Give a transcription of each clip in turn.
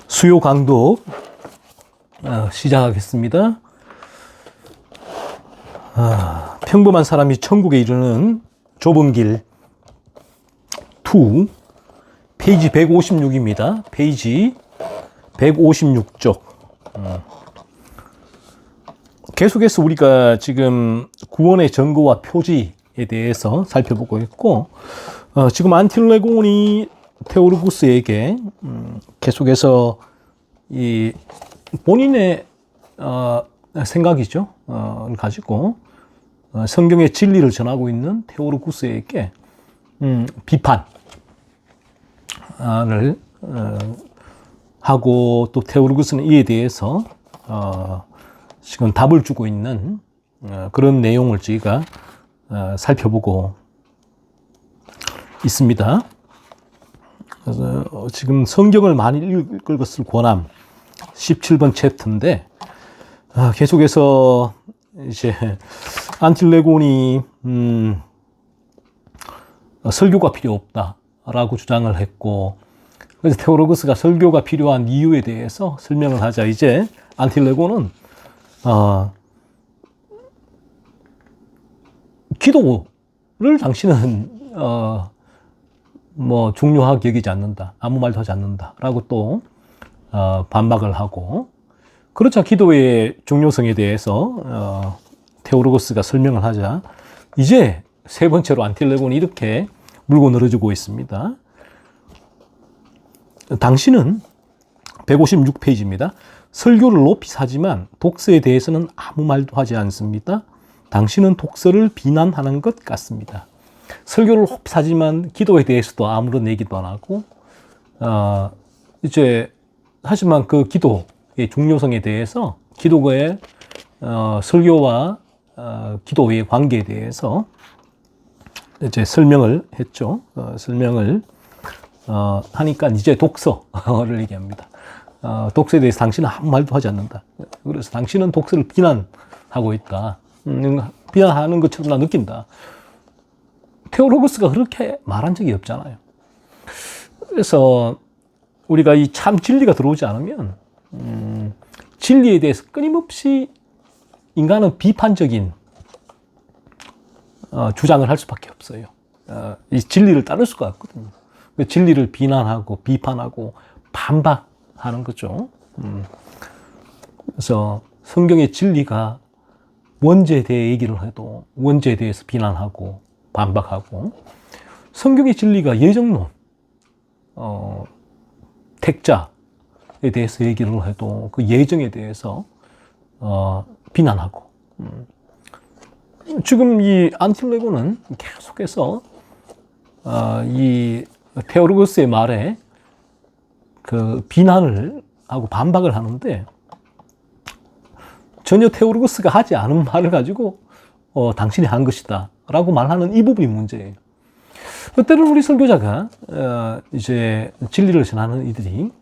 수요 강도 시작하겠습니다. 평범한 사람이 천국에 이르는 좁은 길 2, 페이지 156입니다. 페이지 156쪽. 계속해서 우리가 지금 구원의 증거와 표지에 대해서 살펴보고 있고, 지금 안틸레곤이 테오르구스에게 계속해서 이 본인의 생각이죠. 가지고 성경의 진리를 전하고 있는 테오르구스에게 비판을 하고, 또 테오르구스는 이에 대해서 지금 답을 주고 있는 그런 내용을 저희가 살펴보고 있습니다. 그래서 지금 성경을 많이 읽을 것을 권함 17번 챕터인데, 계속해서 이제 안틸레곤이 설교가 필요 없다라고 주장을 했고, 그래서 테오르구스가 설교가 필요한 이유에 대해서 설명을 하자 이제 안틸레곤은 기도를 당신은 중요하게 여기지 않는다, 아무 말도 하지 않는다라고 또 반박을 하고, 그렇자 기도의 중요성에 대해서 테오르구스가 설명을 하자 이제 세 번째로 안틸레곤이 이렇게 물고 늘어지고 있습니다. 당신은 156페이지입니다. 설교를 높이 사지만 독서에 대해서는 아무 말도 하지 않습니다. 당신은 독서를 비난하는 것 같습니다. 설교를 높이 사지만 기도에 대해서도 아무런 얘기도 안 하고, 하지만 그 기도의 중요성에 대해서, 기도의 설교와 기도의 관계에 대해서 이제 설명을 했죠. 설명을 하니까 이제 독서를 얘기합니다. 독서에 대해서 당신은 아무 말도 하지 않는다. 그래서 당신은 독서를 비난하고 있다. 비난하는 것처럼 나 느낀다. 테오르구스가 그렇게 말한 적이 없잖아요. 그래서 우리가 이 참 진리가 들어오지 않으면 진리에 대해서 끊임없이 인간은 비판적인 주장을 할 수밖에 없어요. 이 진리를 따를 수가 없거든요. 그 진리를 비난하고 비판하고 반박하는 거죠. 그래서 성경의 진리가 원죄에 대해 얘기를 해도 원죄에 대해서 비난하고 반박하고, 성경의 진리가 예정론, 택자에 대해서 얘기를 해도 그 예정에 대해서 비난하고, 지금 이 안틸레곤은 계속해서 이 테오르구스의 말에 그 비난을 하고 반박을 하는데, 전혀 테오르구스가 하지 않은 말을 가지고 당신이 한 것이다 라고 말하는 이 부분이 문제예요. 때로는 우리 설교자가 이제 진리를 전하는 이들이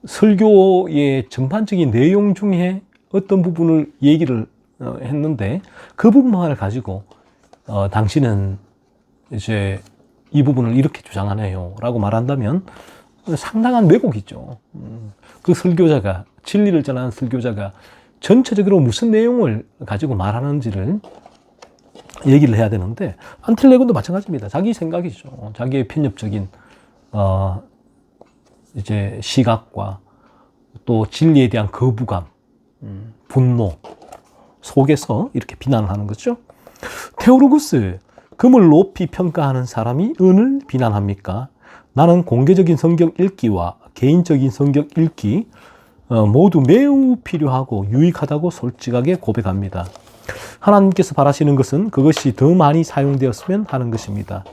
설교의 전반적인 내용 중에 어떤 부분을 얘기를 했는데, 그 부분만을 가지고 당신은 이제 이 부분을 이렇게 주장하네요 라고 말한다면 상당한 왜곡이죠. 그 설교자가, 진리를 전하는 설교자가 전체적으로 무슨 내용을 가지고 말하는지를 얘기를 해야 되는데, 안틸레곤도 마찬가지입니다. 자기 생각이죠. 자기의 편협적인 이제 시각과 또 진리에 대한 거부감, 분노 속에서 이렇게 비난을 하는 거죠. 테오르구스, 금을 높이 평가하는 사람이 은을 비난합니까? 나는 공개적인 성경 읽기와 개인적인 성경 읽기 모두 매우 필요하고 유익하다고 솔직하게 고백합니다. 하나님께서 바라시는 것은 그것이 더 많이 사용되었으면 하는 것입니다.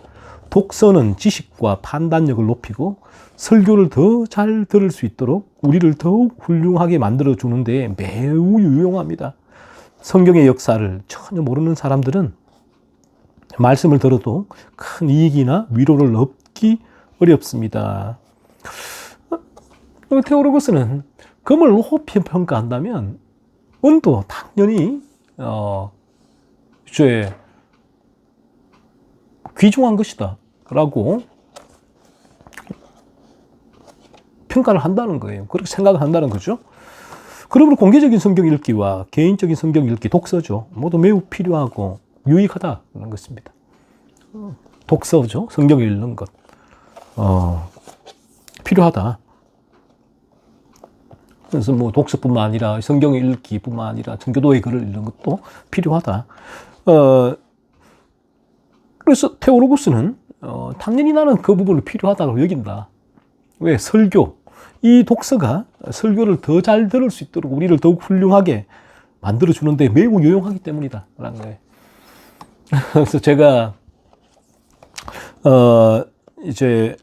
독서는 지식과 판단력을 높이고 설교를 더 잘 들을 수 있도록 우리를 더욱 훌륭하게 만들어주는 데 매우 유용합니다. 성경의 역사를 전혀 모르는 사람들은 말씀을 들어도 큰 이익이나 위로를 얻기 어렵습니다. 테오르구스는 금을 높이 평가한다면 은도 당연히 이제 귀중한 것이다 라고 평가를 한다는 거예요. 그렇게 생각을 한다는 거죠. 그러므로 공개적인 성경 읽기와 개인적인 성경 읽기, 독서죠. 모두 매우 필요하고 유익하다는 것입니다. 독서죠. 성경 읽는 것. 필요하다. 그래서 뭐 독서뿐만 아니라 성경 읽기뿐만 아니라 전교도의 글을 읽는 것도 필요하다. 그래서 테오로구스는 당연히 나는 그 부분을 필요하다고 여긴다. 왜? 설교. 이 독서가 설교를 더 잘 들을 수 있도록 우리를 더욱 훌륭하게 만들어주는데 매우 유용하기 때문이다. 라는 거예요. 그래서 제가, 이제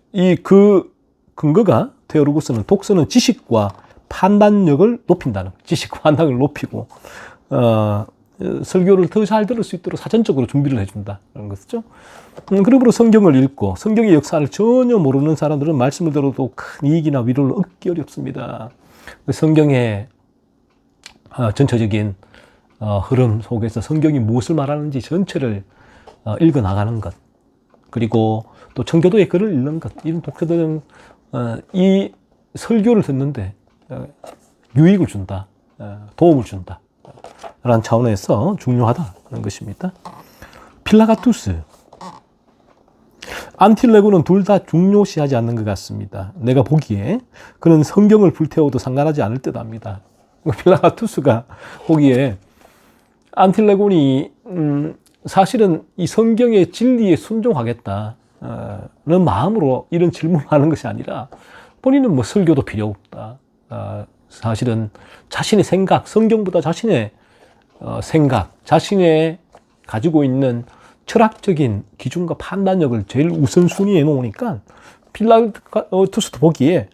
그 근거가 테오로구스는 독서는 지식과 판단력을 높인다는 거예요. 지식과 판단력을 높이고, 설교를 더 잘 들을 수 있도록 사전적으로 준비를 해준다는 것이죠. 그러므로 성경을 읽고 성경의 역사를 전혀 모르는 사람들은 말씀을 들어도 큰 이익이나 위로를 얻기 어렵습니다. 성경의 전체적인 흐름 속에서 성경이 무엇을 말하는지 전체를 읽어 나가는 것, 그리고 또 청교도의 글을 읽는 것, 이런 독자들은 이 설교를 듣는데 유익을 준다, 도움을 준다 라는 차원에서 중요하다는 것입니다. 필라가투스, 안틸레고는 둘 다 중요시하지 않는 것 같습니다. 내가 보기에 그는 성경을 불태워도 상관하지 않을 듯 합니다. 필라가투스가 보기에 안틸레곤이 사실은 이 성경의 진리에 순종하겠다는 마음으로 이런 질문을 하는 것이 아니라 본인은 뭐 설교도 필요 없다. 사실은 자신의 생각, 성경보다 자신의 생각, 자신의 가지고 있는 철학적인 기준과 판단력을 제일 우선순위에 놓으니까 필라투스도 보기에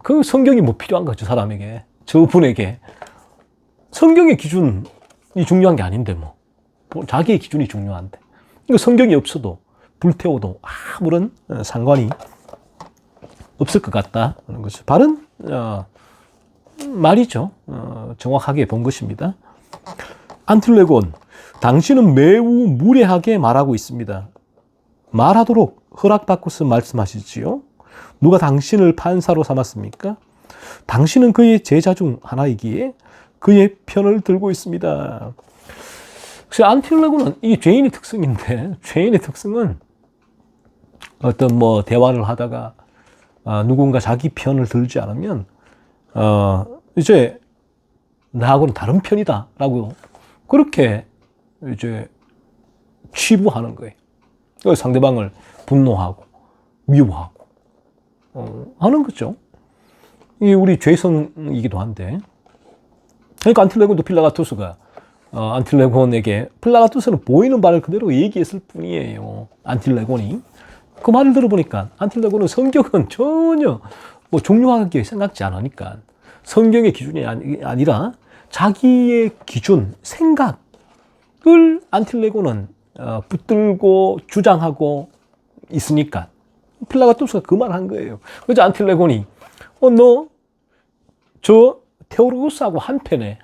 그 성경이 뭐 필요한 거죠, 사람에게. 저분에게. 성경의 기준이 중요한 게 아닌데 뭐. 자기의 기준이 중요한데. 그러니까 성경이 없어도 불태워도 아무런 상관이 없을 것 같다는 것이 바른 말이죠. 정확하게 본 것입니다. 안틸레곤, 당신은 매우 무례하게 말하고 있습니다. 말하도록 허락받고서 말씀하시지요. 누가 당신을 판사로 삼았습니까? 당신은 그의 제자 중 하나이기에 그의 편을 들고 있습니다. 그래서 안틸레곤은 이 죄인의 특성인데, 죄인의 특성은 어떤 뭐 대화를 하다가 누군가 자기 편을 들지 않으면 이제 나하고는 다른 편이다라고 그렇게 이제 치부하는 거예요. 그래서 상대방을 분노하고 미워하고 하는 거죠. 이게 우리 죄성이기도 한데, 그러니까 안틸레곤도 필라가투스가 안틸레곤에게, 필라가투스는 보이는 바를 그대로 얘기했을 뿐이에요. 안틸레곤이 그 말을 들어보니까 안틸레곤은 성경은 전혀 뭐 중요하게 생각지 않으니까 성경의 기준이 아니라 자기의 기준, 생각을 안틸레곤은 붙들고 주장하고 있으니까 필라가투스가 그 말을 한 거예요. 그래서 안틸레곤이 너 저 테오로구스하고 한편이네.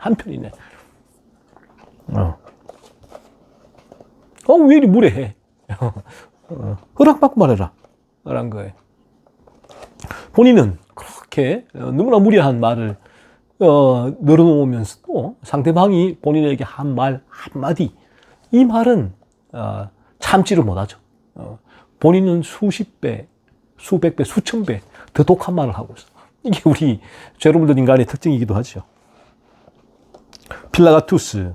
왜 이리 무례해? 허락받고 말해라. 라는 거예요. 본인은 그렇게 너무나 무례한 말을 늘어놓으면서도 상대방이 본인에게 한 말 한마디, 이 말은 참지를 못하죠. 본인은 수십 배, 수백 배, 수천 배 더 독한 말을 하고 있어. 이게 우리 죄로물든 인간의 특징이기도 하죠. 필라가투스,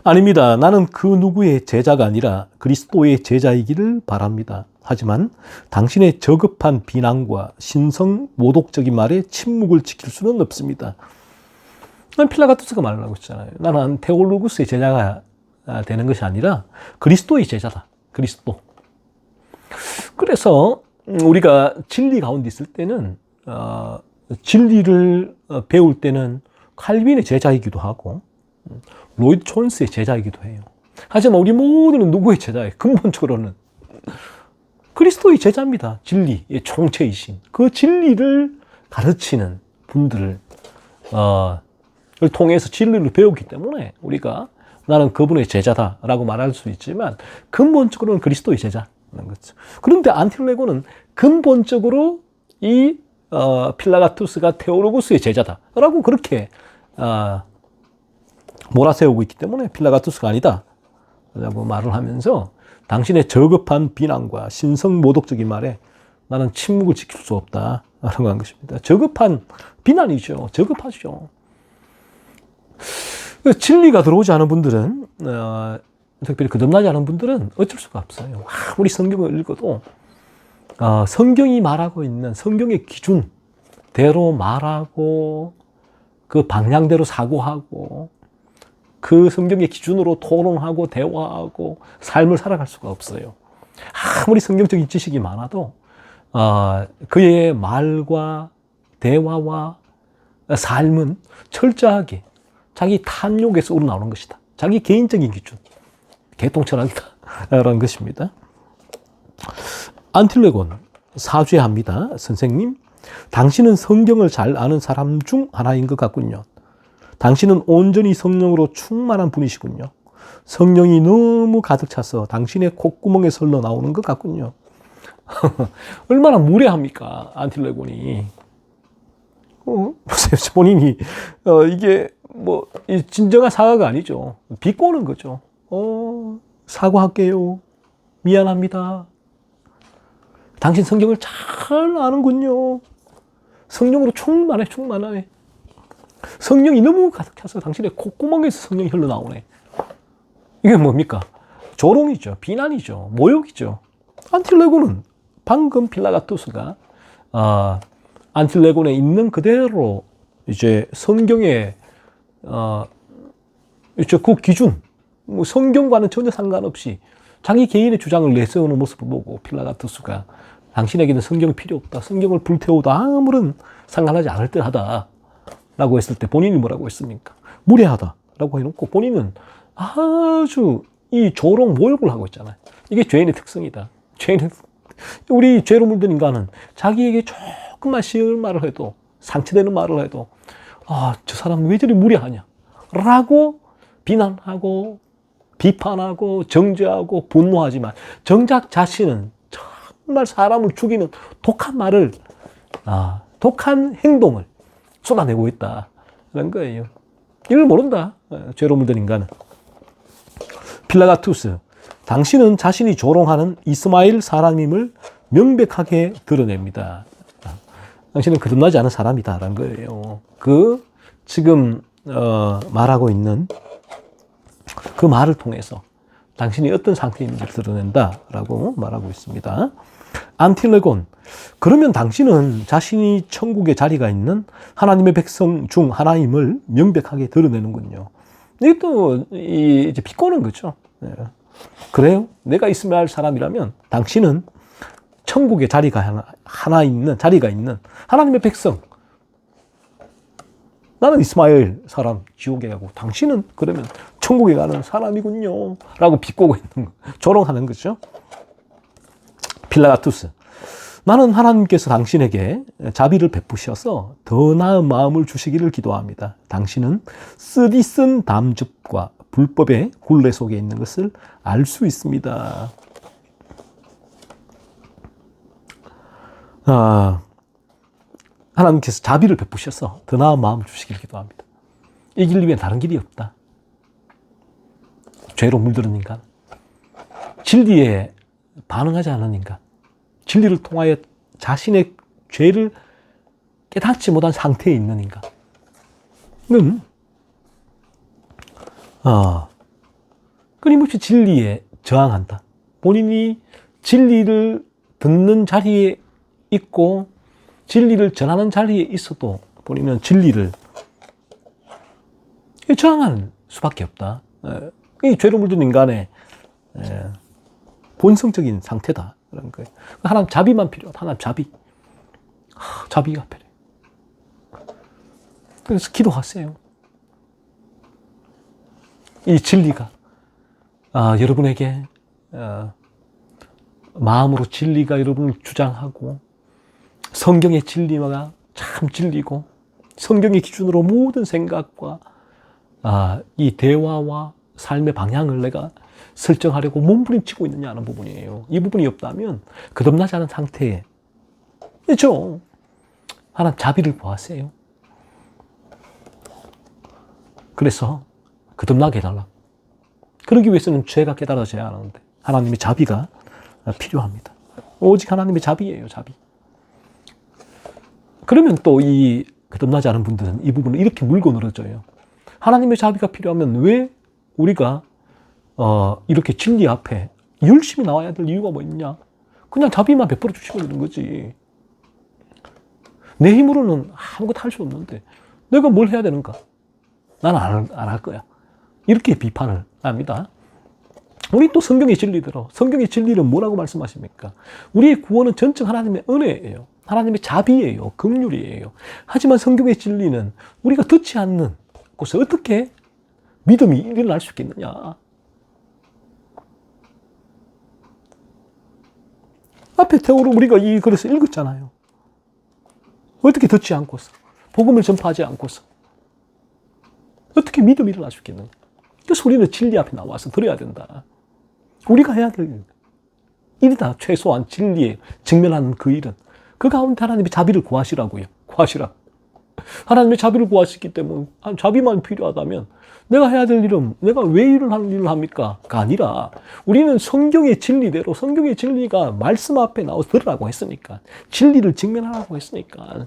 아닙니다. 나는 그 누구의 제자가 아니라 그리스도의 제자이기를 바랍니다. 하지만 당신의 저급한 비난과 신성 모독적인 말에 침묵을 지킬 수는 없습니다. 필라가투스가 말을 하고 있잖아요. 나는 테올로구스의 제자가 되는 것이 아니라 그리스도의 제자다. 그리스도. 그래서 우리가 진리 가운데 있을 때는 진리를 배울 때는 칼빈의 제자이기도 하고 로이드 존스의 제자이기도 해요. 하지만 우리 모두는 누구의 제자예요? 근본적으로는 그리스도의 제자입니다. 진리의 총체이신 그 진리를 가르치는 분들을 통해서 진리를 배우기 때문에 우리가 나는 그분의 제자다라고 말할 수 있지만 근본적으로는 그리스도의 제자라는 거죠. 그런데 안틸레곤은 근본적으로 이 필라가투스가 테오로구스의 제자다라고 그렇게 몰아세우고 있기 때문에 필라가투스가 아니다 라고 말을 하면서 당신의 저급한 비난과 신성모독적인 말에 나는 침묵을 지킬 수 없다 라고 한 것입니다. 저급한 비난이죠. 저급하죠. 진리가 들어오지 않은 분들은 특별히 거듭나지 않은 분들은 어쩔 수가 없어요. 아무리 성경을 읽어도 성경이 말하고 있는 성경의 기준대로 말하고 그 방향대로 사고하고 그 성경의 기준으로 토론하고 대화하고 삶을 살아갈 수가 없어요. 아무리 성경적인 지식이 많아도 그의 말과 대화와 삶은 철저하게 자기 탐욕에서 우러나오는 것이다. 자기 개인적인 기준, 개똥철학이다라는 것입니다. 안틸레곤 사죄합니다. 선생님, 당신은 성경을 잘 아는 사람 중 하나인 것 같군요. 당신은 온전히 성령으로 충만한 분이시군요. 성령이 너무 가득 차서 당신의 콧구멍에서 흘러나오는 것 같군요. 얼마나 무례합니까, 안틸레곤이. 보세요, 본인이 이게 뭐 진정한 사과가 아니죠. 비꼬는 거죠. 사과할게요. 미안합니다. 당신 성경을 잘 아는군요. 성령으로 충만해. 성령이 너무 가득 차서 당신의 콧구멍에서 성령이 흘러나오네. 이게 뭡니까? 조롱이죠. 비난이죠. 모욕이죠. 안틸레곤은 방금 필라가투스가 안틸레곤에 있는 그대로 이제 성경의 그 기준, 성경과는 전혀 상관없이 자기 개인의 주장을 내세우는 모습을 보고 필라가투스가 당신에게는 성경이 필요 없다. 성경을 불태워도 아무런 상관하지 않을 듯하다. 라고 했을 때 본인이 뭐라고 했습니까? 무례하다. 라고 해놓고 본인은 아주 이 조롱 모욕을 하고 있잖아요. 이게 죄인의 특성이다. 우리 죄로 물든 인간은 자기에게 조금만 쉬운 말을 해도, 상처되는 말을 해도, 저 사람은 왜 저리 무례하냐? 라고 비난하고, 비판하고, 정죄하고, 분노하지만, 정작 자신은 정말 사람을 죽이는 독한 말을, 독한 행동을 쏟아내고 있다는 거예요. 이걸 모른다. 죄로 물든 인간은. 필라가투스, 당신은 자신이 조롱하는 이스마엘 사람임을 명백하게 드러냅니다. 당신은 거듭나지 않은 사람이다라는 거예요. 지금 말하고 있는 그 말을 통해서 당신이 어떤 상태인지를 드러낸다라고 말하고 있습니다. 안틸레곤, 그러면 당신은 자신이 천국에 자리가 있는 하나님의 백성 중 하나임을 명백하게 드러내는군요. 이게 또 이제 비꼬는 거죠. 그래요? 내가 이스마엘 사람이라면 당신은 천국에 자리가 자리가 있는 하나님의 백성. 나는 이스마엘 사람 지옥에 가고 당신은 그러면 천국에 가는 사람이군요. 라고 비꼬고 있는 거, 조롱하는 거죠. 필라가투스, 나는 하나님께서 당신에게 자비를 베푸셔서 더 나은 마음을 주시기를 기도합니다. 당신은 쓰디쓴 담즙과 불법의 굴레 속에 있는 것을 알 수 있습니다. 하나님께서 자비를 베푸셔서 더 나은 마음을 주시기를 기도합니다. 이 길 위에 다른 길이 없다. 죄로 물들은 인간, 진리에 반응하지 않은 인간, 진리를 통하여 자신의 죄를 깨닫지 못한 상태에 있는 인간은 끊임없이 진리에 저항한다. 본인이 진리를 듣는 자리에 있고 진리를 전하는 자리에 있어도 본인은 진리를 저항하는 수밖에 없다. 이 죄로 물든 인간의 본성적인 상태다. 그런 거예요. 하나님 자비만 필요하다. 하나님 자비. 자비가 필요해요. 그래서 기도하세요. 이 진리가 여러분에게 마음으로 진리가 여러분을 주장하고 성경의 진리가 참 진리고 성경의 기준으로 모든 생각과 이 대화와 삶의 방향을 내가 설정하려고 몸부림치고 있느냐 하는 부분이에요. 이 부분이 없다면 거듭나지 않은 상태에, 그렇죠? 하나님 자비를 구하세요. 그래서 거듭나게 해달라. 그러기 위해서는 죄가 깨달아져야 하는데 하나님의 자비가 필요합니다. 오직 하나님의 자비예요, 자비. 그러면 또 이 거듭나지 않은 분들은 이 부분을 이렇게 물고 늘어져요. 하나님의 자비가 필요하면 왜 우리가 이렇게 진리 앞에 열심히 나와야 될 이유가 뭐 있냐? 그냥 자비만 베풀어 주시면 되는 거지. 내 힘으로는 아무것도 할 수 없는데 내가 뭘 해야 되는가? 나는 안 할 거야. 이렇게 비판을 합니다. 우리 또 성경의 진리대로, 성경의 진리는 뭐라고 말씀하십니까? 우리의 구원은 전적 하나님의 은혜예요. 하나님의 자비예요. 긍휼이에요. 하지만 성경의 진리는 우리가 듣지 않는 곳에 어떻게 믿음이 일어날 수 있겠느냐? 앞에 태우로 우리가 이 글을 읽었잖아요. 어떻게 듣지 않고서, 복음을 전파하지 않고서 어떻게 믿음이 일어날 수 있겠는가? 그래서 우리는 진리 앞에 나와서 들어야 된다. 우리가 해야 될 일이다. 최소한 진리에 직면하는 그 일은. 그 가운데 하나님의 자비를 구하시라고요. 구하시라. 하나님의 자비를 구하시기 때문에 자비만 필요하다면 내가 해야 될 일은 내가 왜 일을 하는 일을 합니까? 가 아니라 우리는 성경의 진리대로 성경의 진리가 말씀 앞에 나와서 들으라고 했으니까 진리를 직면하라고 했으니까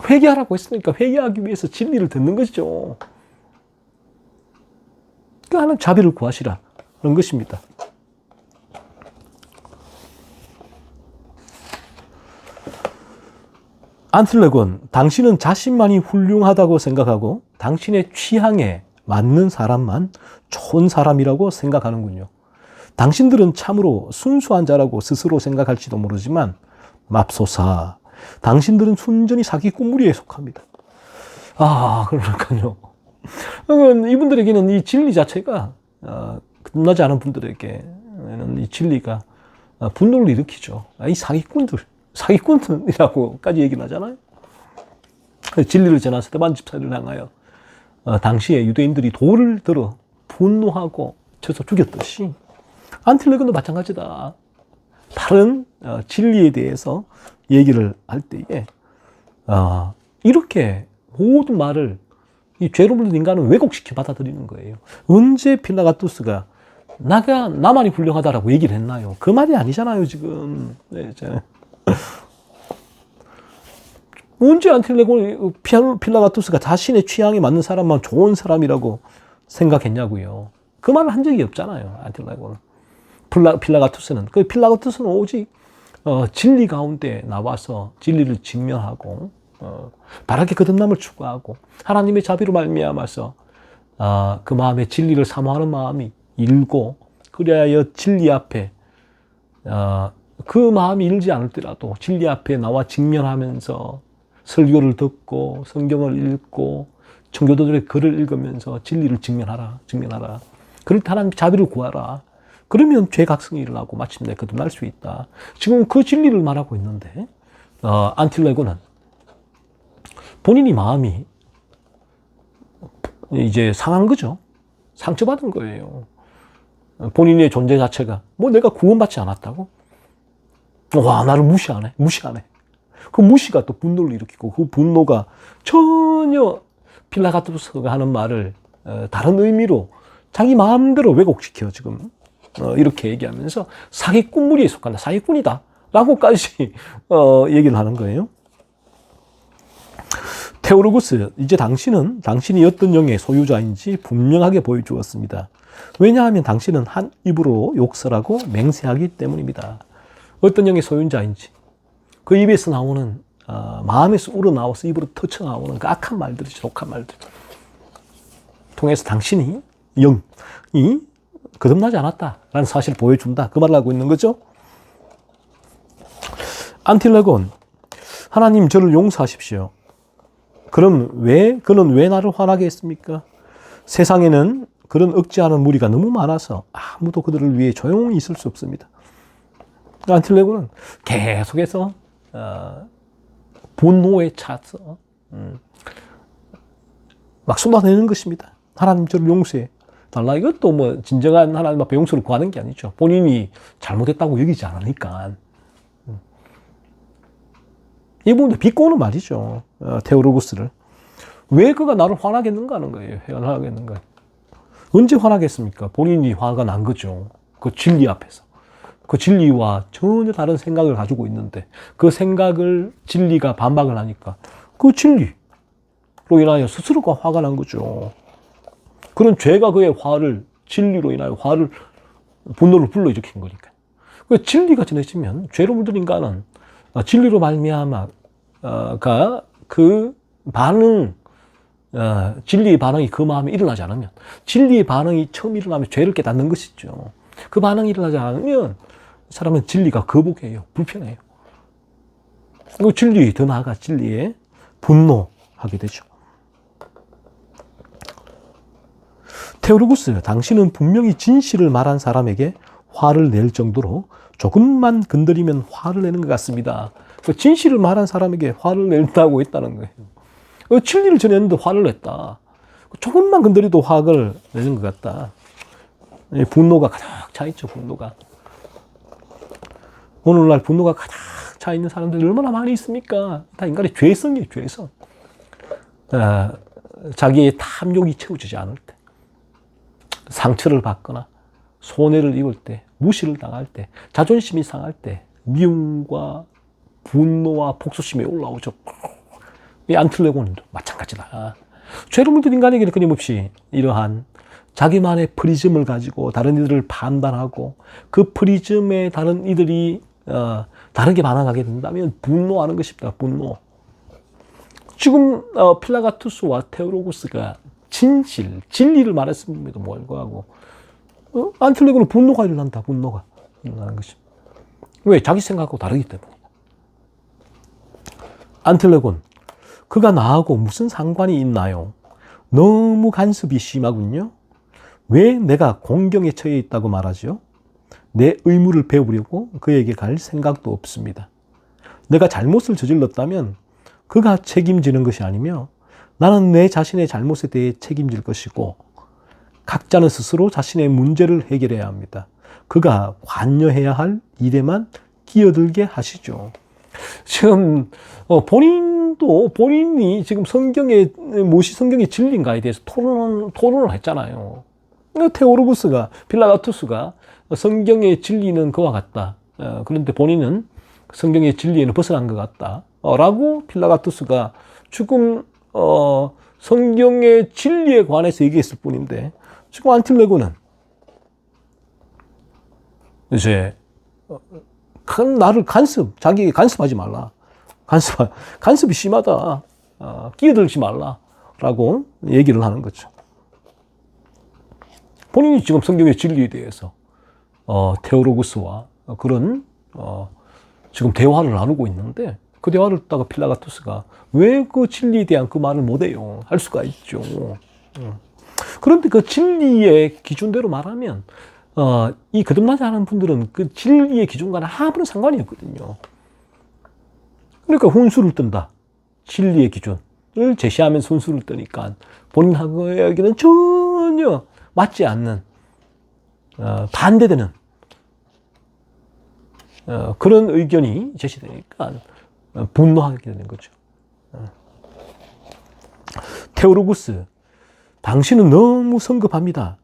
회개하라고 했으니까 회개하기 위해서 진리를 듣는 것이죠. 그 하나님 자비를 구하시라 그런 것입니다. 안틀레곤, 당신은 자신만이 훌륭하다고 생각하고 당신의 취향에 맞는 사람만 좋은 사람이라고 생각하는군요. 당신들은 참으로 순수한 자라고 스스로 생각할지도 모르지만 맙소사, 당신들은 순전히 사기꾼 무리에 속합니다. 그러니까요. 이분들에게는 이 진리 자체가 끝나지 않은 분들에게는 이 진리가 분노를 일으키죠. 이 사기꾼이라고까지 얘기를 하잖아요. 진리를 전한 스데반 집사를 향하여 당시에 유대인들이 돌을 들어 분노하고 쳐서 죽였듯이 안틸레곤도 마찬가지다. 바른 진리에 대해서 얘기를 할 때에 이렇게 모든 말을 이 죄로 물든 인간은 왜곡시켜 받아들이는 거예요. 언제 필라가투스가 나만이 훌륭하다라고 얘기를 했나요? 그 말이 아니잖아요, 지금. 네, 언제 안틸레곤 필라가투스가 자신의 취향에 맞는 사람만 좋은 사람이라고 생각했냐고요. 그 말을 한 적이 없잖아요, 안틸레곤은. 필라가투스는 오직 진리 가운데 나와서 진리를 직면하고 바르게 거듭남을 추구하고 하나님의 자비로 말미암아서 그 마음에 진리를 사모하는 마음이 일고 그리하여 진리 앞에 그 마음이 일지 않을지라도 진리 앞에 나와 직면하면서 설교를 듣고 성경을 읽고 청교도들의 글을 읽으면서 진리를 직면하라. 그럴 때 하나님 자비를 구하라. 그러면 죄각성이 일어나고 마침내 거듭날 수 있다. 지금 그 진리를 말하고 있는데 안틸레곤은 본인이 마음이 이제 상한 거죠. 상처받은 거예요. 본인의 존재 자체가 내가 구원받지 않았다고? 나를 무시하네. 그 무시가 또 분노를 일으키고 그 분노가 전혀 필라가투스가 하는 말을 다른 의미로 자기 마음대로 왜곡시켜 지금 이렇게 얘기하면서 사기꾼 무리에 속한다. 사기꾼이다. 라고까지 얘기를 하는 거예요. 테오르구스, 이제 당신이 어떤 영의 소유자인지 분명하게 보여주었습니다. 왜냐하면 당신은 한 입으로 욕설하고 맹세하기 때문입니다. 어떤 영의 소유자인지 그 입에서 나오는 마음에서 우러나와서 입으로 터쳐나오는 그 악한 말들이죠. 독한 말들 통해서 당신이 영이 거듭나지 않았다라는 사실을 보여준다. 그 말을 하고 있는 거죠. 안틸레곤, 하나님 저를 용서하십시오. 그는 왜 나를 화나게 했습니까? 세상에는 그런 억지하는 무리가 너무 많아서 아무도 그들을 위해 조용히 있을 수 없습니다. 안틸레곤은 계속해서 분노에 차서 막 쏟아내는 것입니다. 하나님 저를 용서해 달라. 이것도 진정한 하나님 앞에 용서를 구하는 게 아니죠. 본인이 잘못했다고 여기지 않으니까. 이분도 비꼬는 말이죠. 테오로구스를. 왜 그가 나를 화나겠는가 하는 거예요. 화나겠는가. 언제 화나겠습니까? 본인이 화가 난 거죠. 그 진리 앞에서. 그 진리와 전혀 다른 생각을 가지고 있는데 그 생각을 진리가 반박을 하니까 그 진리로 인하여 스스로가 화가 난 거죠. 그런 죄가 그의 화를, 진리로 인하여 화를, 분노를 불러일으킨 거니까. 그 진리가 전해지면 죄로 물든 인간은 진리로 말미암아가 그 반응, 진리의 반응이 그 마음에 일어나지 않으면, 진리의 반응이 처음 일어나면 죄를 깨닫는 것이죠. 그 반응이 일어나지 않으면 사람은 진리가 거북해요. 불편해요. 그 진리, 더 나아가 진리에 분노하게 되죠. 테오로구스, 당신은 분명히 진실을 말한 사람에게 화를 낼 정도로 조금만 건드리면 화를 내는 것 같습니다. 그 진실을 말한 사람에게 화를 낸다고 했다는 거예요. 그 진리를 전했는데 화를 냈다. 조금만 건드려도 화를 내는 것 같다. 분노가 가득 차 있죠, 분노가. 오늘날 분노가 가득 차 있는 사람들이 얼마나 많이 있습니까? 다 인간의 죄성이에요, 죄성. 자기의 탐욕이 채워지지 않을 때, 상처를 받거나, 손해를 입을 때, 무시를 당할 때, 자존심이 상할 때, 미움과 분노와 복수심이 올라오죠. 이 안틀레곤도 마찬가지다. 죄로 물든 인간에게는 끊임없이 이러한 자기만의 프리즘을 가지고 다른 이들을 판단하고 그 프리즘에 다른 이들이 다르게 반응하게 된다면 분노하는 것입니다. 분노. 지금 필라가투스와 테오로구스가 진리를 말했음에도 불구하고 안틀레곤은 분노가 일어난다. 분노가 일어나는 것입니다. 왜? 자기 생각하고 다르기 때문에. 안틀레곤, 그가 나하고 무슨 상관이 있나요? 너무 간섭이 심하군요. 왜 내가 공경에 처해 있다고 말하죠? 내 의무를 배우려고 그에게 갈 생각도 없습니다. 내가 잘못을 저질렀다면 그가 책임지는 것이 아니며 나는 내 자신의 잘못에 대해 책임질 것이고 각자는 스스로 자신의 문제를 해결해야 합니다. 그가 관여해야 할 일에만 끼어들게 하시죠. 지금 본인이 지금 무엇이 성경의 진리인가에 대해서 토론을 했잖아요. 테오로구스가, 필라가투스가 성경의 진리는 그와 같다. 그런데 본인은 성경의 진리에는 벗어난 것 같다. 라고 필라가투스가 지금 성경의 진리에 관해서 얘기했을 뿐인데 지금 안틀레고는 이제 나를 자기 간섭하지 말라. 간섭이 심하다. 끼어들지 말라라고 얘기를 하는 거죠. 본인이 지금 성경의 진리에 대해서 테오로구스와 그런 지금 대화를 나누고 있는데 그 대화를 듣다가 필라가투스가 왜 그 진리에 대한 그 말을 못해요? 할 수가 있죠. 그런데 그 진리의 기준대로 말하면 이 거듭나지 않은 분들은 그 진리의 기준과는 아무런 상관이 없거든요. 그러니까 혼수를 뜬다. 진리의 기준을 제시하면서 혼수를 뜨니까 본인에게는 전혀 맞지 않는 반대되는 그런 의견이 제시되니까 분노하게 되는 거죠. 테오로구스, 당신은 너무 성급합니다.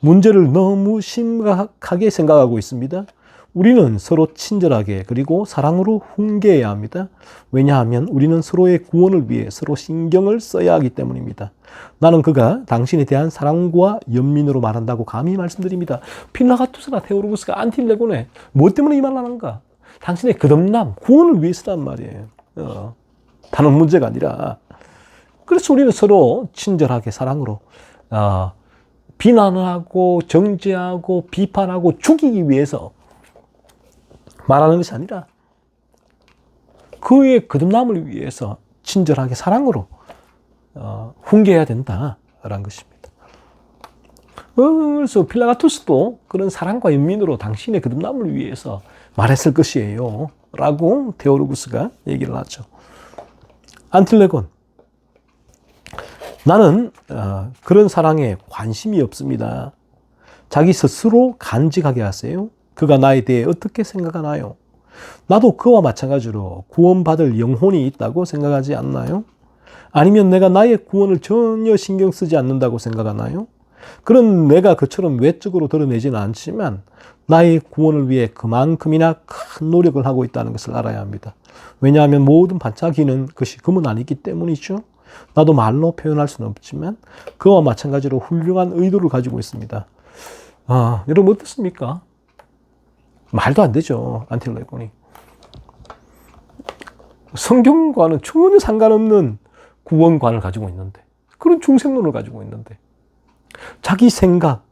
문제를 너무 심각하게 생각하고 있습니다. 우리는 서로 친절하게 그리고 사랑으로 훈계해야 합니다. 왜냐하면 우리는 서로의 구원을 위해 서로 신경을 써야 하기 때문입니다. 나는 그가 당신에 대한 사랑과 연민으로 말한다고 감히 말씀드립니다. 필라가투스나 테오로구스가 안틸레곤에 뭐 때문에 이 말을 하는가? 당신의 거듭남, 구원을 위해서란 말이에요. 다른 문제가 아니라. 그래서 우리는 서로 친절하게 사랑으로 비난하고 정죄하고 비판하고 죽이기 위해서 말하는 것이 아니라 그의 거듭남을 위해서 친절하게 사랑으로 훈계해야 된다라는 것입니다. 그래서 필라가투스도 그런 사랑과 연민으로 당신의 거듭남을 위해서 말했을 것이에요 라고 테오로구스가 얘기를 하죠. 안틸레곤, 나는 그런 사랑에 관심이 없습니다. 자기 스스로 간직하게 하세요. 그가 나에 대해 어떻게 생각하나요? 나도 그와 마찬가지로 구원받을 영혼이 있다고 생각하지 않나요? 아니면 내가 나의 구원을 전혀 신경 쓰지 않는다고 생각하나요? 그런 내가 그처럼 외적으로 드러내지는 않지만 나의 구원을 위해 그만큼이나 큰 노력을 하고 있다는 것을 알아야 합니다. 왜냐하면 모든 반짝이는 것이 금은 아니기 때문이죠. 나도 말로 표현할 수는 없지만 그와 마찬가지로 훌륭한 의도를 가지고 있습니다. 여러분 어떻습니까? 말도 안 되죠. 안티레곤이. 성경과는 전혀 상관없는 구원관을 가지고 있는데, 그런 중생론을 가지고 있는데, 자기 생각,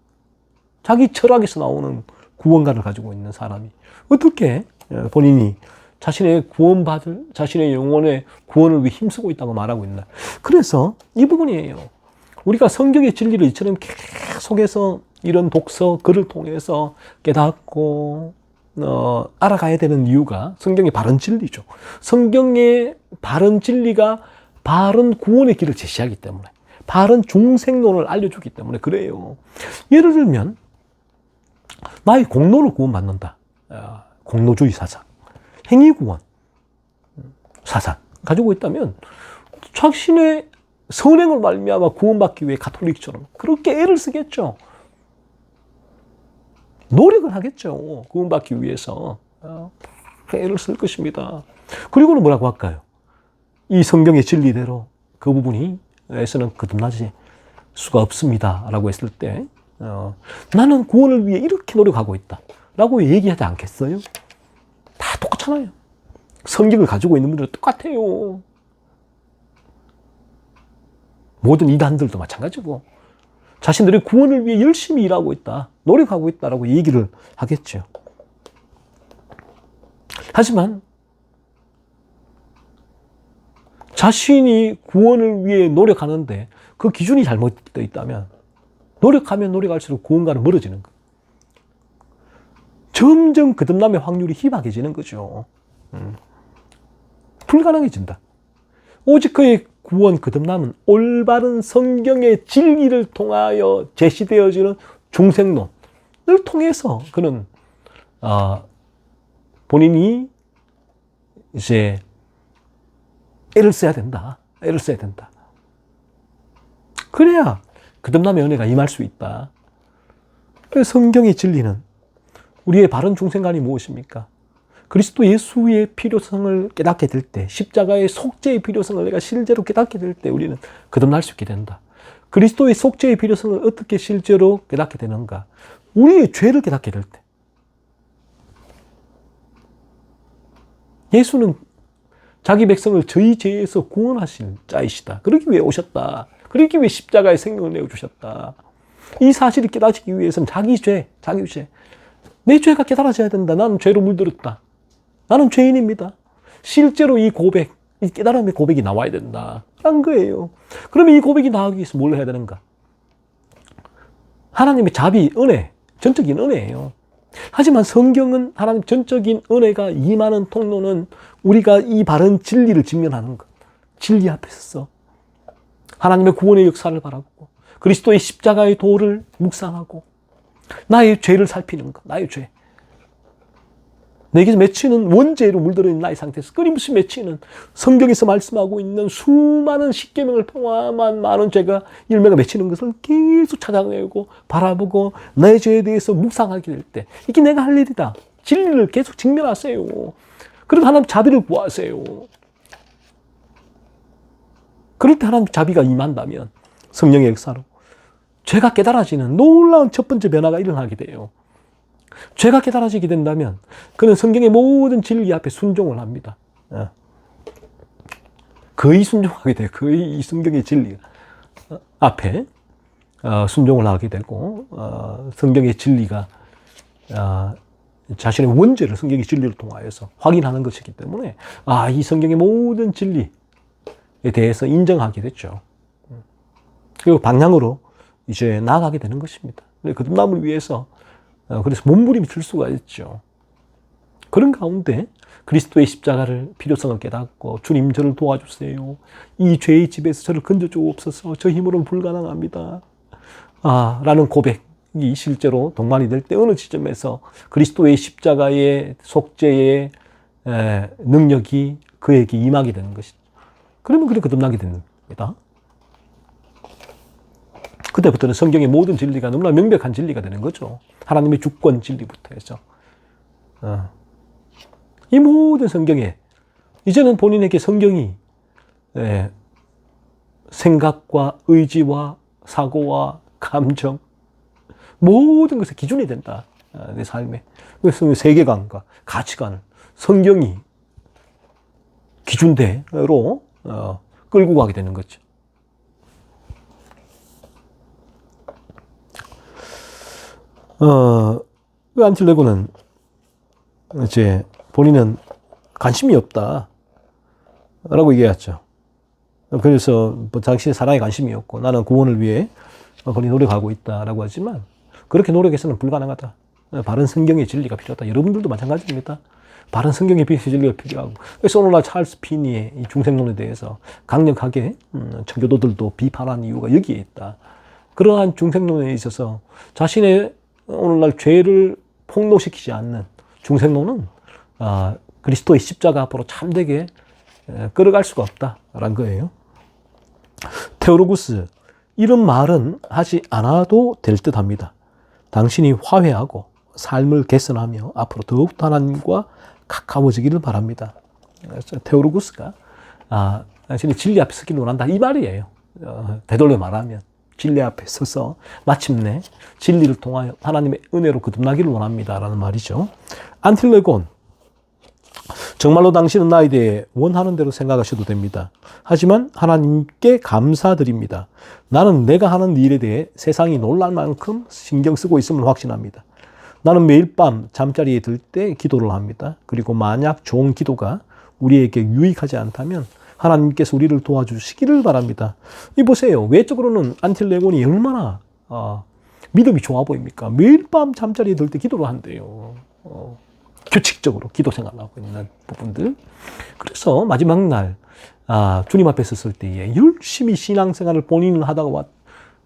자기 철학에서 나오는 구원관을 가지고 있는 사람이 어떻게 본인이 자신의 구원받을, 자신의 영혼의 구원을 위해 힘쓰고 있다고 말하고 있나. 그래서 이 부분이에요. 우리가 성경의 진리를 이처럼 계속해서 이런 독서, 글을 통해서 깨닫고 알아가야 되는 이유가 성경의 바른 진리죠. 성경의 바른 진리가 바른 구원의 길을 제시하기 때문에, 바른 중생론을 알려주기 때문에 그래요. 예를 들면 나의 공로를 구원받는다. 공로주의 사상, 행위구원 사상 가지고 있다면 자신의 선행을 말미암아 구원받기 위해 가톨릭처럼 그렇게 애를 쓰겠죠. 노력을 하겠죠. 구원받기 위해서 애를 쓸 것입니다. 그리고는 뭐라고 할까요? 이 성경의 진리대로 그 부분에서는 거듭나지 수가 없습니다 라고 했을 때 나는 구원을 위해 이렇게 노력하고 있다 라고 얘기하지 않겠어요? 다 똑같잖아요. 성경을 가지고 있는 분들은 똑같아요. 모든 이단들도 마찬가지고 자신들의 구원을 위해 열심히 일하고 있다, 노력하고 있다라고 얘기를 하겠죠. 하지만 자신이 구원을 위해 노력하는데 그 기준이 잘못되어 있다면 노력하면 노력할수록 구원과는 멀어지는 거예요. 점점 거듭남의 확률이 희박해지는 거죠. 불가능해진다. 오직 그의 구원 거듭남은 올바른 성경의 진리를 통하여 제시되어지는 중생론을 통해서 그는 본인이 이제 애를 써야 된다. 애를 써야 된다. 그래야 거듭남의 은혜가 임할 수 있다. 그래서 성경의 진리는 우리의 바른 중생관이 무엇입니까? 그리스도 예수의 필요성을 깨닫게 될 때, 십자가의 속죄의 필요성을 내가 실제로 깨닫게 될 때 우리는 거듭날 수 있게 된다. 그리스도의 속죄의 필요성을 어떻게 실제로 깨닫게 되는가? 우리의 죄를 깨닫게 될 때. 예수는 자기 백성을 저희 죄에서 구원하신 자이시다. 그러기 위해 오셨다. 그러기 위해 십자가의 생명을 내어주셨다. 이 사실이 깨닫기 위해서는 자기 죄. 내 죄가 깨달아져야 된다. 나는 죄로 물들었다. 나는 죄인입니다. 실제로 이 고백, 이 깨달음의 고백이 나와야 된다. 한 거예요. 그러면 이 고백이 나오기 위해서 뭘 해야 되는가? 하나님의 자비, 은혜, 전적인 은혜예요. 하지만 성경은 하나님 전적인 은혜가 임하는 통로는 우리가 이 바른 진리를 직면하는 것. 진리 앞에서 하나님의 구원의 역사를 바라보고 그리스도의 십자가의 도를 묵상하고 나의 죄를 살피는 것. 나의 죄. 내게서 맺히는 원죄로 물들어 있는 나의 상태에서 끊임없이 맺히는 성경에서 말씀하고 있는 수많은 십계명을 포함한 많은 죄가 열매가 맺히는 것을 계속 찾아내고 바라보고 내 죄에 대해서 묵상하게 될 때 이게 내가 할 일이다. 진리를 계속 직면하세요. 그리고 하나님 자비를 구하세요. 그럴 때 하나님 자비가 임한다면 성령의 역사로 죄가 깨달아지는 놀라운 첫 번째 변화가 일어나게 돼요. 죄가 깨달아지게 된다면 그는 성경의 모든 진리 앞에 순종을 합니다. 거의 순종하게 돼요. 거의 이 성경의 진리 앞에 순종을 하게 되고 성경의 진리가 자신의 원죄를 성경의 진리를 통하여서 확인하는 것이기 때문에 이 성경의 모든 진리에 대해서 인정하게 됐죠. 그리고 방향으로 이제 나아가게 되는 것입니다. 거듭남을 위해서 그래서 몸부림이 들 수가 있죠. 그런 가운데 그리스도의 십자가를 필요성을 깨닫고 주님 저를 도와주세요. 이 죄의 집에서 저를 건져주옵소서. 저 힘으로는 불가능합니다. 라는 고백이 실제로 동반이 될 때 어느 지점에서 그리스도의 십자가의 속죄의 능력이 그에게 임하게 되는 것이죠. 그러면 그렇게 거듭나게 됩니다. 그때부터는 성경의 모든 진리가 너무나 명백한 진리가 되는 거죠. 하나님의 주권 진리부터 해서. 이 모든 성경에 이제는 본인에게 성경이 생각과 의지와 사고와 감정 모든 것의 기준이 된다. 내 삶에. 그래서 세계관과 가치관을 성경이 기준대로 끌고 가게 되는 거죠. 안틸레고는 이제 본인은 관심이 없다 라고 얘기했죠. 그래서 뭐 당신의 사랑에 관심이 없고 나는 구원을 위해 본인이 노력하고 있다라고 하지만 그렇게 노력해서는 불가능하다. 바른 성경의 진리가 필요하다. 여러분들도 마찬가지입니다. 바른 성경의 진리가 필요하고. 그래서 오늘날 찰스 피니의 이 중생론에 대해서 강력하게 청교도들도 비판한 이유가 여기에 있다. 그러한 중생론에 있어서 자신의 오늘날 죄를 폭로시키지 않는 중생론은 그리스도의 십자가 앞으로 참되게 끌어갈 수가 없다라는 거예요. 테오로구스, 이런 말은 하지 않아도 될 듯합니다. 당신이 화해하고 삶을 개선하며 앞으로 더욱 하나님과 가까워지기를 바랍니다. 테오로구스가 당신이 진리 앞에 서기를 원한다 이 말이에요. 되돌려 말하면 진리 앞에 서서 마침내 진리를 통하여 하나님의 은혜로 거듭나기를 원합니다라는 말이죠. 안틸레곤, 정말로 당신은 나에 대해 원하는 대로 생각하셔도 됩니다. 하지만 하나님께 감사드립니다. 나는 내가 하는 일에 대해 세상이 놀랄 만큼 신경 쓰고 있음을 확신합니다. 나는 매일 밤 잠자리에 들 때 기도를 합니다. 그리고 만약 좋은 기도가 우리에게 유익하지 않다면 하나님께서 우리를 도와주시기를 바랍니다. 이 보세요. 외적으로는 안틸레곤이 얼마나 믿음이 좋아 보입니까? 매일 밤 잠자리에 들 때 기도를 한대요. 규칙적으로 기도 생활을 하고 있는 부분들. 그래서 마지막 날 주님 앞에 섰을 때에 열심히 신앙생활을 본인은 하다가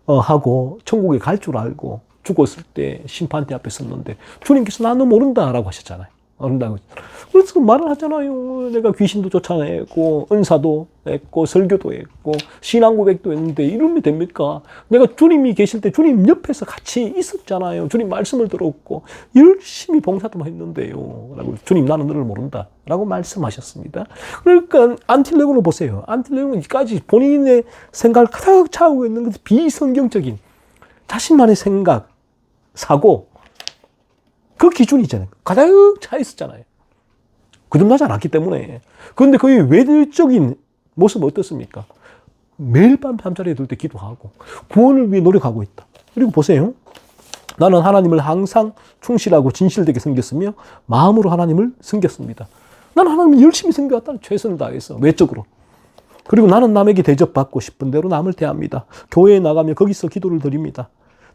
하고 천국에 갈 줄 알고 죽었을 때 심판대 앞에 섰는데 주님께서 나는 모른다라고 하셨잖아요. 모른다고. 그래서 말을 하잖아요. 내가 귀신도 쫓아내고 은사도 했고 설교도 했고 신앙 고백도 했는데 이러면 됩니까? 내가 주님이 계실 때 주님 옆에서 같이 있었잖아요. 주님 말씀을 들었고 열심히 봉사도 했는데요. 라고 주님 나는 너를 모른다 라고 말씀하셨습니다. 그러니까 안틸레곤을 보세요. 안틸레곤까지 본인의 생각을 가득 차고 있는 것이 비성경적인 자신만의 생각, 사고 그 기준이잖아요. 가득 차 있었잖아요. 거듭나지 않았기 때문에. 그런데 그의 외적인 모습은 어떻습니까? 매일 밤 잠자리에 들 때 기도하고 구원을 위해 노력하고 있다. 그리고 보세요. 나는 하나님을 항상 충실하고 진실되게 섬겼으며 마음으로 하나님을 섬겼습니다. 나는 하나님을 열심히 섬겨왔다는 최선을 다해서 외적으로. 그리고 나는 남에게 대접받고 싶은 대로 남을 대합니다. 교회에 나가면 거기서 기도를 드립니다.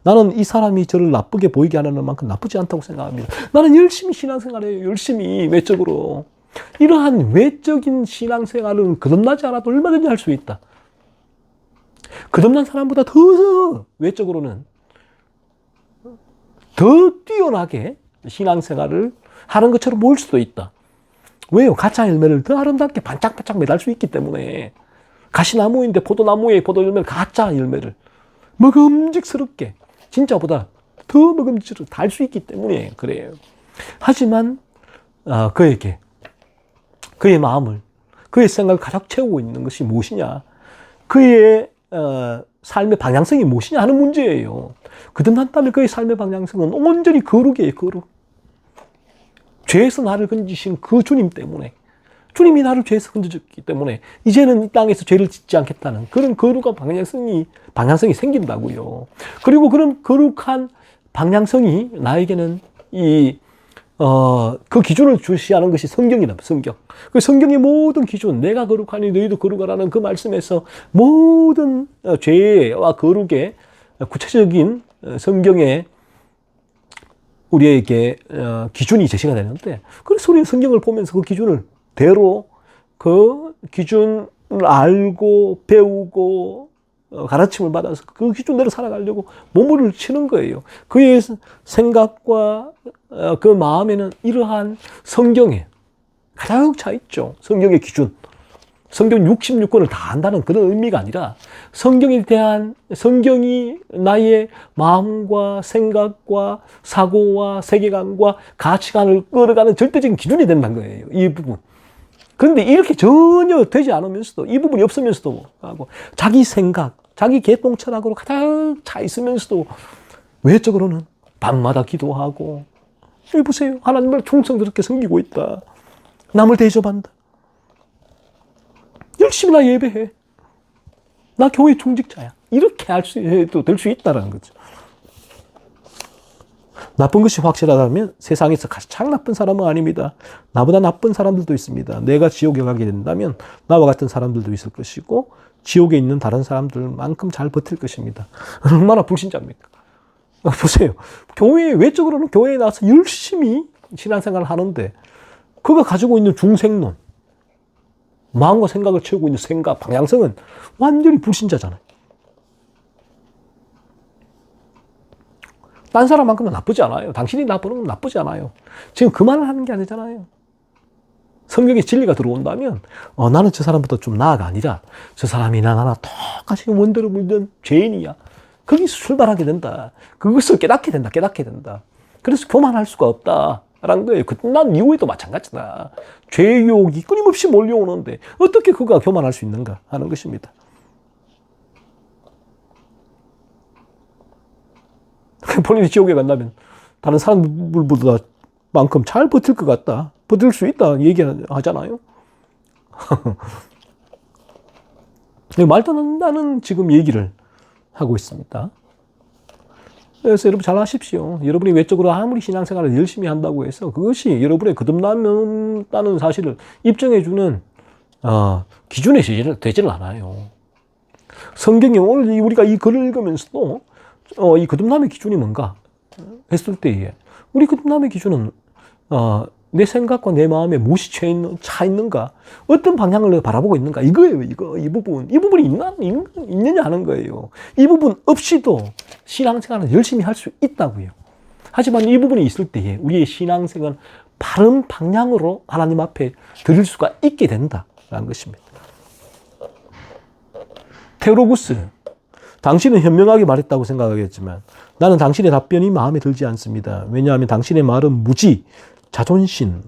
나는 이 사람이 저를 나쁘게 보이게 하는 만큼 나쁘지 않다고 생각합니다. 나는 열심히 신앙생활해요. 열심히 외적으로. 이러한 외적인 신앙생활은 거듭나지 않아도 얼마든지 할 수 있다. 거듭난 사람보다 더 외적으로는 더 뛰어나게 신앙생활을 하는 것처럼 보일 수도 있다. 왜요? 가짜 열매를 더 아름답게 반짝반짝 매달 수 있기 때문에. 가시나무인데 포도나무에 포도 열매를 가짜 열매를 먹음직스럽게 진짜보다 더 먹음직스럽게 달 수 있기 때문에 그래요. 하지만 그에게 그의 마음을 그의 생각을 가득 채우고 있는 것이 무엇이냐, 그의 삶의 방향성이 무엇이냐 하는 문제예요. 거듭났다면 그의 삶의 방향성은 온전히 거룩이에요. 거룩. 죄에서 나를 건지신 그 주님 때문에, 주님이 나를 죄에서 건져줬기 때문에 이제는 이 땅에서 죄를 짓지 않겠다는 그런 거룩한 방향성이 생긴다고요. 그리고 그런 거룩한 방향성이 나에게는 그 기준을 주시하는 것이 성경이다. 성경. 그 성경의 모든 기준, 내가 거룩하니 너희도 거룩하라는 그 말씀에서 모든 죄와 거룩의 구체적인 성경의 우리에게 기준이 제시가 되는데, 그래서 우리는 성경을 보면서 그 기준을 대로 그 기준을 알고 배우고 가르침을 받아서 그 기준대로 살아가려고 몸부림을 치는 거예요. 그의 생각과 그 마음에는 이러한 성경의 가득 차 있죠. 성경의 기준. 성경 66권을 다 안다는 그런 의미가 아니라 성경에 대한, 성경이 나의 마음과 생각과 사고와 세계관과 가치관을 끌어가는 절대적인 기준이 된다는 거예요. 이 부분. 그런데 이렇게 전혀 되지 않으면서도, 이 부분이 없으면서도 하고, 자기 생각, 자기 개똥철학으로 가득 차 있으면서도 외적으로는 밤마다 기도하고, 여기 보세요. 하나님을 충성스럽게 섬기고 있다. 남을 대접한다. 열심히 나 예배해. 나 교회 중직자야. 이렇게 할 수, 해도 될 수 있다는 거죠. 나쁜 것이 확실하다면 세상에서 가장 나쁜 사람은 아닙니다. 나보다 나쁜 사람들도 있습니다. 내가 지옥에 가게 된다면 나와 같은 사람들도 있을 것이고, 지옥에 있는 다른 사람들만큼 잘 버틸 것입니다. 얼마나 불신자입니까? 보세요. 교회, 외적으로는 교회에 나와서 열심히 신앙생활을 하는데, 그가 가지고 있는 중생론, 마음과 생각을 채우고 있는 생각, 방향성은 완전히 불신자잖아요. 딴 사람만큼은 나쁘지 않아요. 당신이 나쁘는 건 나쁘지 않아요. 지금 그 말을 하는 게 아니잖아요. 성경에 진리가 들어온다면 나는 저 사람보다 좀 나아가 아니라 저 사람이나 나나 똑같이 원대로 물든 죄인이야. 거기서 출발하게 된다. 그것을 깨닫게 된다. 그래서 교만할 수가 없다. 라는 거예요. 끝난 이후에도 마찬가지다. 죄의 유혹이 끊임없이 몰려오는데 어떻게 그가 교만할 수 있는가 하는 것입니다. 본인이 지옥에 간다면 다른 사람들보다 만큼 잘 버틸 것 같다. 버틸 수 있다 얘기하잖아요. 말도 안 되는 지금 얘기를 하고 있습니다. 그래서 여러분 잘 아십시오. 여러분이 외적으로 아무리 신앙생활을 열심히 한다고 해서 그것이 여러분의 거듭난다는 사실을 입증해주는 기준에 되지를 않아요. 성경에 오늘 우리가 이 글을 읽으면서도 이 거듭남의 기준이 뭔가 했을 때에 우리 거듭남의 기준은 내 생각과 내 마음에 무엇이 차 있는가, 어떤 방향을 내가 바라보고 있는가, 이거예요. 이 부분이 있느냐 하는 거예요. 이 부분 없이도 신앙생활을 열심히 할 수 있다고요. 하지만 이 부분이 있을 때에 우리의 신앙생활은 바른 방향으로 하나님 앞에 드릴 수가 있게 된다라는 것입니다. 테오로구스, 당신은 현명하게 말했다고 생각하겠지만 나는 당신의 답변이 마음에 들지 않습니다. 왜냐하면 당신의 말은 무지, 자존심,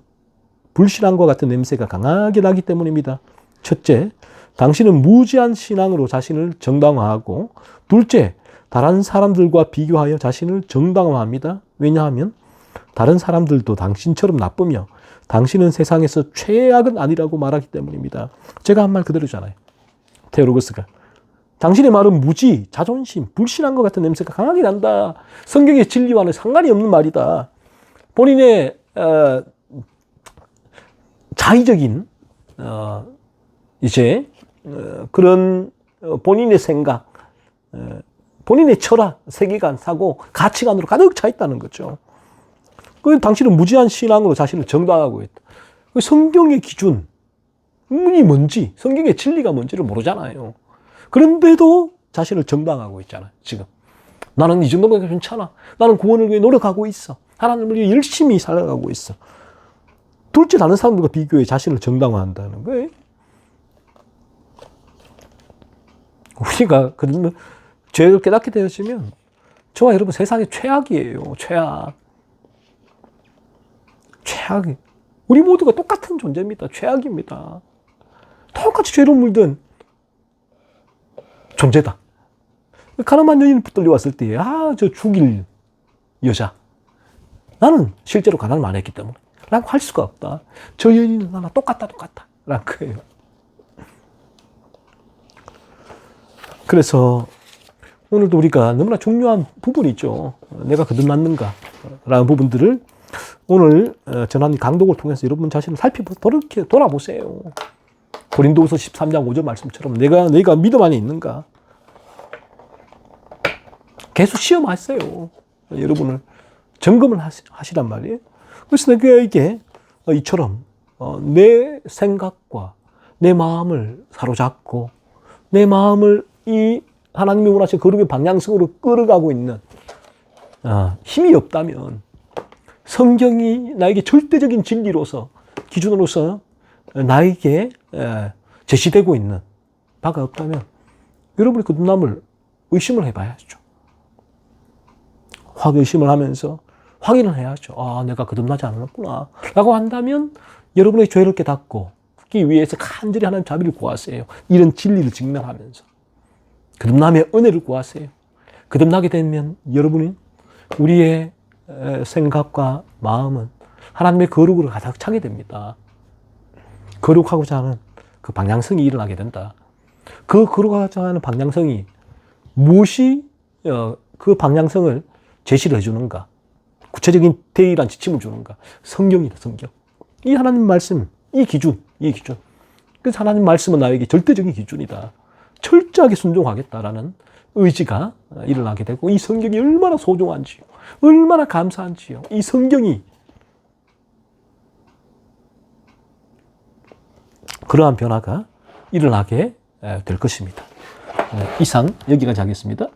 불신앙과 같은 냄새가 강하게 나기 때문입니다. 첫째, 당신은 무지한 신앙으로 자신을 정당화하고, 둘째, 다른 사람들과 비교하여 자신을 정당화합니다. 왜냐하면 다른 사람들도 당신처럼 나쁘며 당신은 세상에서 최악은 아니라고 말하기 때문입니다. 제가 한 말 그대로잖아요. 테오로구스가. 당신의 말은 무지, 자존심, 불신앙과 같은 냄새가 강하게 난다. 성경의 진리와는 상관이 없는 말이다. 본인의 자의적인 그런 본인의 생각, 본인의 철학, 세계관, 사고, 가치관으로 가득 차 있다는 거죠. 당신은 무지한 신앙으로 자신을 정당하고 있다. 성경의 기준이 뭔지, 성경의 진리가 뭔지를 모르잖아요. 그런데도 자신을 정당하고 있잖아요. 지금 나는 이 정도면 괜찮아. 나는 구원을 위해 노력하고 있어. 하나님을 위해 열심히 살아가고 있어. 둘째, 다른 사람들과 비교해 자신을 정당화한다는 거예요. 우리가 그러면 죄를 깨닫게 되어지면 저와 여러분 세상의 최악이에요. 최악이. 우리 모두가 똑같은 존재입니다. 최악입니다. 똑같이 죄로 물든 존재다. 가늠한 여인을 붙들려 왔을 때에 저 죽일 여자. 나는 실제로 가난을 안 했기 때문에 라고 할 수가 없다. 저 여인은 나랑 똑같다 라는 거예요. 그래서 오늘도 우리가 너무나 중요한 부분이 있죠. 내가 거듭났는가 라는 부분들을 오늘 전한 강독을 통해서 여러분 자신을 돌아보세요. 고린도후서 13장 5절 말씀처럼 내가 믿음 안에 있는가. 계속 시험하세요. 여러분을 점검을 하시란 말이에요. 그래서 내게 이처럼 내 생각과 내 마음을 사로잡고 내 마음을 이 하나님이 원하시는 거룩의 방향성으로 끌어가고 있는 힘이 없다면 성경이 나에게 절대적인 진리로서 기준으로서 나에게 제시되고 있는 바가 없다면 여러분이 거듭남을 의심을 해봐야죠. 확 의심을 하면서 확인을 해야죠. 아, 내가 거듭나지 않았구나 라고 한다면 여러분의 죄를 깨닫고 기 위해서 간절히 하나님 자비를 구하세요. 이런 진리를 직면하면서 거듭남의 은혜를 구하세요. 거듭나게 되면 여러분이 우리의 생각과 마음은 하나님의 거룩으로 가득 차게 됩니다. 거룩하고자 하는 그 방향성이 일어나게 된다. 그 거룩하고자 하는 방향성이 무엇이 그 방향성을 제시를 해주는가? 구체적인 대의란 지침을 주는가? 성경이다, 성경. 이 하나님 말씀, 이 기준. 그래서 하나님 말씀은 나에게 절대적인 기준이다. 철저하게 순종하겠다라는 의지가 일어나게 되고 이 성경이 얼마나 소중한지요. 얼마나 감사한지요. 이 성경이 그러한 변화가 일어나게 될 것입니다. 이상 여기까지 하겠습니다.